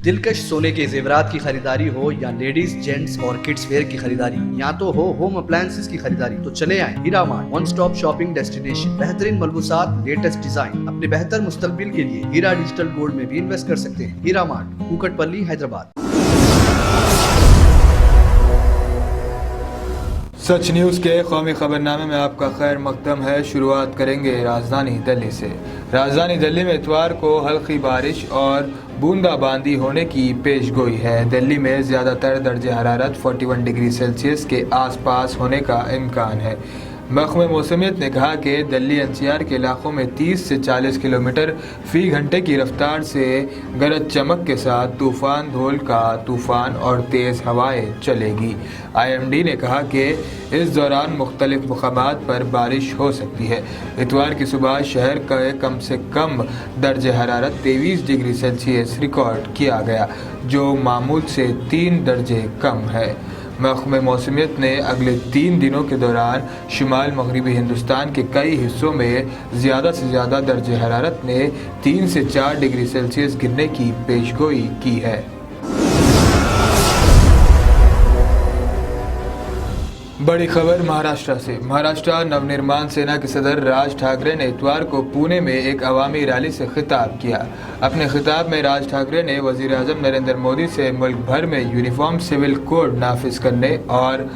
दिलकश सोने के जेवरात की खरीदारी हो या लेडीज जेंट्स और किड्स वेयर की खरीदारी, या तो हो होम अप्लायंसेस की खरीदारी, तो चले आए Heera Mart, one stop shopping destination. बेहतरीन मलबूसात, लेटेस्ट डिजाइन, अपने बेहतर मुस्तकबिल के लिए हीरा डिजिटल गोल्ड में भी इन्वेस्ट कर सकते हैं। हीरा मार्ट, कुकटपल्ली, हैदराबाद। सच न्यूज़ के कौमी खबरनामे में आपका खैर मकदम है। शुरुआत करेंगे राजधानी दिल्ली से। राजधानी दिल्ली में इतवार को हल्की बारिश और बूंदाबांदी होने की पेशगोई है। दिल्ली में ज़्यादातर दर्जे हरारत 41 डिग्री सेल्सियस के आसपास होने का इम्कान है। महकमे मौसमियत ने कहा कि दिल्ली एनसीआर के इलाकों में 30 से 40 किलोमीटर फ़ी घंटे की रफ्तार से गरज चमक के साथ तूफ़ान धूल का तूफ़ान और तेज़ हवाएं चलेगी। IMD ने कहा कि इस दौरान मुख्तलिफ मकामात पर बारिश हो सकती है। इतवार की सुबह शहर का कम से कम दर्जे हरारत 23 डिग्री सेल्सियस रिकॉर्ड किया गया, जो मामूल से 3 दर्जे कम है। महकमे मौसमियत ने अगले 3 दिनों के दौरान शुमाल मगरबी हिंदुस्तान के कई हिस्सों में ज़्यादा से ज़्यादा दर्जे हरारत में 3 से 4 डिग्री सेल्सियस गिरने की पेशगोई की है। बड़ी खबर महाराष्ट्र से। महाराष्ट्र नवनिर्माण सेना के सदर राज ठाकरे ने इतवार को पुणे में एक अवामी रैली से खिताब किया। अपने खिताब में राज ठाकरे ने वज़ीर आज़म नरेंद्र मोदी से मुल्क भर में यूनिफॉर्म सिविल कोड नाफिज करने और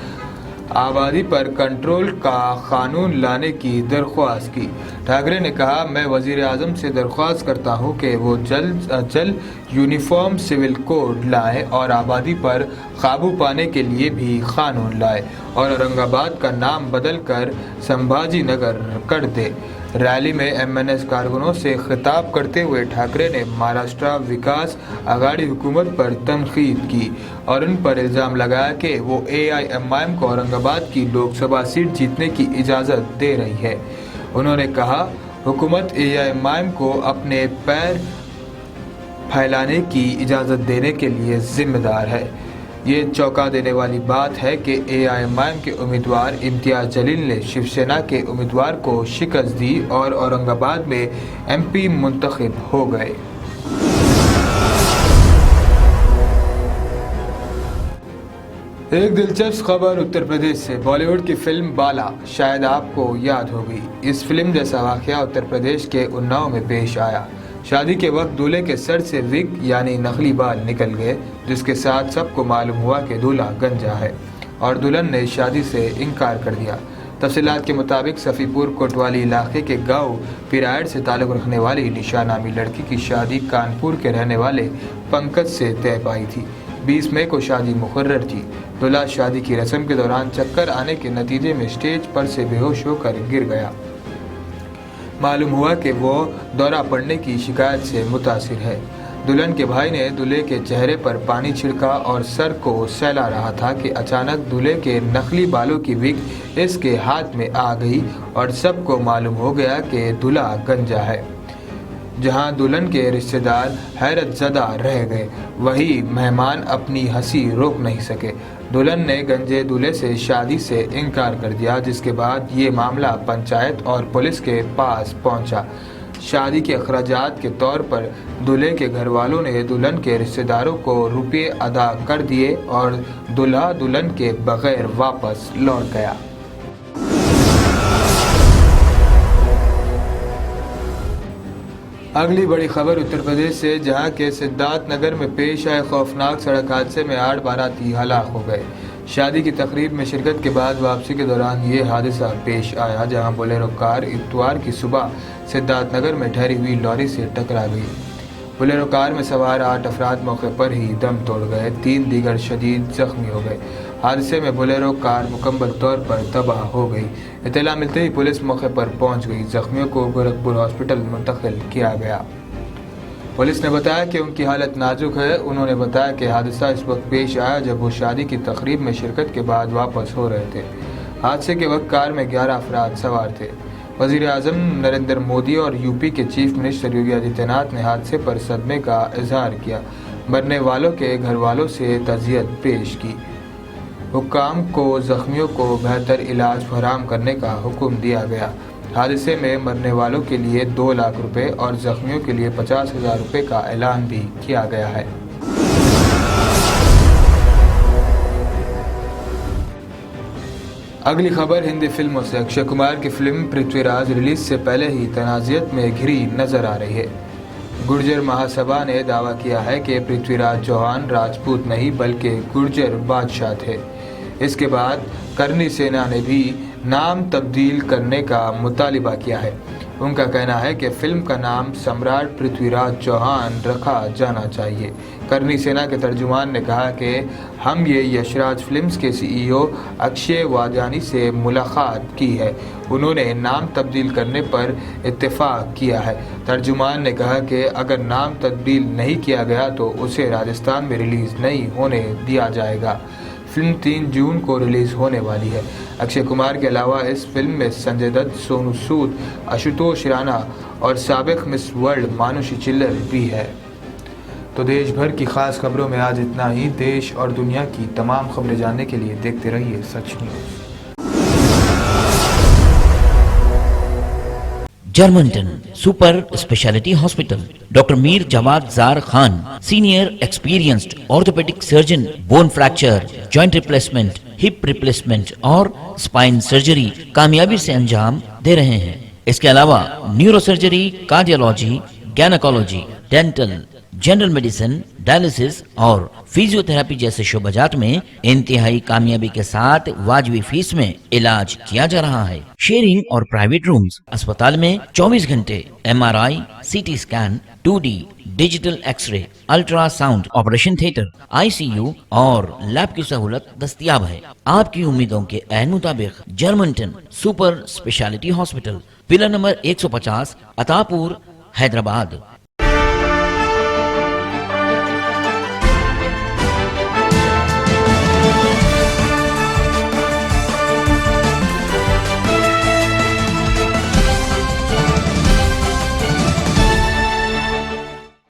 आबादी पर कंट्रोल का कानून लाने की दरख्वास्त की। ठाकरे ने कहा, मैं वज़ीर आज़म से दरख्वास्त करता हूं कि वो जल्द अज जल्द यूनिफॉर्म सिविल कोड लाए और आबादी पर काबू पाने के लिए भी कानून लाए और औरंगाबाद का नाम बदल कर संभाजी नगर कर दे। रैली में MNS कारकुनों से खिताब करते हुए ठाकरे ने महाराष्ट्र विकास आघाड़ी हुकूमत पर तनकीद की और उन पर इल्ज़ाम लगाया कि वो AIMIM को औरंगाबाद की लोकसभा सीट जीतने की इजाज़त दे रही है। उन्होंने कहा, हुकूमत AIMIM को अपने पैर फैलाने की इजाज़त देने के लिए जिम्मेदार है। ये चौंका देने वाली बात है कि AIMIM के उम्मीदवार इम्तियाज़ जलील ने शिवसेना के उम्मीदवार को शिकस्त दी और औरंगाबाद में MP मुंतखब हो गए। एक दिलचस्प खबर उत्तर प्रदेश से। बॉलीवुड की फिल्म बाला शायद आपको याद होगी। इस फिल्म जैसा वाक़या उत्तर प्रदेश के उन्नाव में पेश आया। शादी के वक्त दूल्हे के सर से विग यानी नकली बाल निकल गए, जिसके साथ सबको मालूम हुआ कि दूल्हा गंजा है और दुल्हन ने शादी से इनकार कर दिया। तफसीलात के मुताबिक सफ़ीपुर कोतवाली इलाके के गांव पिरायड से ताल्लुक़ रखने वाली निशा नामी लड़की की शादी कानपुर के रहने वाले पंकज से तय पाई थी। 20 मई को शादी मुकर्रर थी। दूल्हा शादी की रस्म के दौरान चक्कर आने के नतीजे में स्टेज पर से बेहोश होकर गिर गया। मालूम हुआ कि वो दौरा पड़ने की शिकायत से मुतासिर है। दुल्हन के भाई ने दूल्हे के चेहरे पर पानी छिड़का और सर को सहला रहा था कि अचानक दूल्हे के नकली बालों की विग इसके हाथ में आ गई और सबको मालूम हो गया कि दूल्हा गंजा है। जहां दुल्हन के रिश्तेदार हैरत ज़दा रह गए, वही मेहमान अपनी हंसी रोक नहीं सके। दुल्हन ने गंजे दूल्हे से शादी से इनकार कर दिया, जिसके बाद ये मामला पंचायत और पुलिस के पास पहुंचा। शादी के अखराजात के तौर पर दूल्हे के घर वालों ने दुल्हन के रिश्तेदारों को रुपये अदा कर दिए और दूल्हा दुल्हन के बगैर वापस लौट गया। अगली बड़ी खबर उत्तर प्रदेश से, जहां के सिद्धार्थ नगर में पेश आए खौफनाक सड़क हादसे में 8 बाराती हलाक हो गए। शादी की तकरीब में शिरकत के बाद वापसी के दौरान ये हादसा पेश आया, जहां बोलेरो कार इतवार की सुबह सिद्धार्थ नगर में ठहरी हुई लॉरी से टकरा गई। बोलेरो कार में सवार 8 अफराद मौके पर ही दम तोड़ गए, 3 दीगर शदीद जख्मी हो गए। हादसे में बोलेरो कार मुकम्मल तौर पर तबाह हो गई। इत्तला मिलते ही पुलिस मौके पर पहुंच गई। जख्मियों को गोरखपुर हॉस्पिटल मुंतकिल किया गया। पुलिस ने बताया कि उनकी हालत नाजुक है। उन्होंने बताया कि हादसा इस वक्त पेश आया जब वो शादी की तकरीब में शिरकत के बाद वापस हो रहे थे। हादसे के वक्त कार में 11 अफराद सवार थे। वज़ीर आज़म नरेंद्र मोदी और यूपी के चीफ मिनिस्टर योगी आदित्यनाथ ने हादसे पर सदमे का इजहार किया। मरने वालों के घर वालों से तज़ियत पेश की। हुक्काम को जख्मियों को बेहतर इलाज फराहम करने का हुक्म दिया गया। हादसे में मरने वालों के लिए 2 लाख रुपए और जख्मियों के लिए 50,000 रुपए का ऐलान भी किया गया है। अगली खबर हिंदी फिल्मों से। अक्षय कुमार की फिल्म पृथ्वीराज रिलीज से पहले ही तनाज़ुत में घिरी नजर आ रही है। गुर्जर महासभा ने दावा किया है कि पृथ्वीराज चौहान राजपूत नहीं बल्कि गुर्जर बादशाह थे। इसके बाद करनी सेना ने भी नाम तब्दील करने का मुतालिबा किया है। उनका कहना है कि फिल्म का नाम सम्राट पृथ्वीराज चौहान रखा जाना चाहिए। करनी सेना के तर्जुमान ने कहा कि हम ये यशराज फिल्म्स के सीईओ अक्षय वाजानी से मुलाकात की है। उन्होंने नाम तब्दील करने पर इत्तेफाक किया है। तर्जुमान ने कहा कि अगर नाम तब्दील नहीं किया गया तो उसे राजस्थान में रिलीज़ नहीं होने दिया जाएगा। फिल्म 3 जून को रिलीज होने वाली है। अक्षय कुमार के अलावा इस फिल्म में संजय दत्त, सोनू सूद, आशुतोष राणा और साबिक मिस वर्ल्ड मानुषी चिल्लर भी है। तो देश भर की खास खबरों में आज इतना ही। देश और दुनिया की तमाम खबरें जानने के लिए देखते रहिए सच न्यूज़। जर्मनटन super speciality hospital, doctor Mir Jawad Zar Khan, senior experienced orthopaedic surgeon, bone fracture, joint replacement, hip replacement और स्पाइन सर्जरी कामयाबी से अंजाम दे रहे हैं। इसके अलावा neurosurgery, cardiology, gynaecology, dental, general medicine, dialysis और फिजियोथेरेपी जैसे शोबाजात में इंतहाई कामयाबी के साथ वाजबी फीस में इलाज किया जा रहा है। शेयरिंग और प्राइवेट रूम्स, अस्पताल में 24 घंटे MRI, CT scan, 2D digital x ray, ultrasound, operation theatre, ICU और लैब की सहूलत दस्तयाब है। आपकी उम्मीदों के ऐन मुताबिक Germanten super speciality hospital, pillar number 150, Attapur, Hyderabad.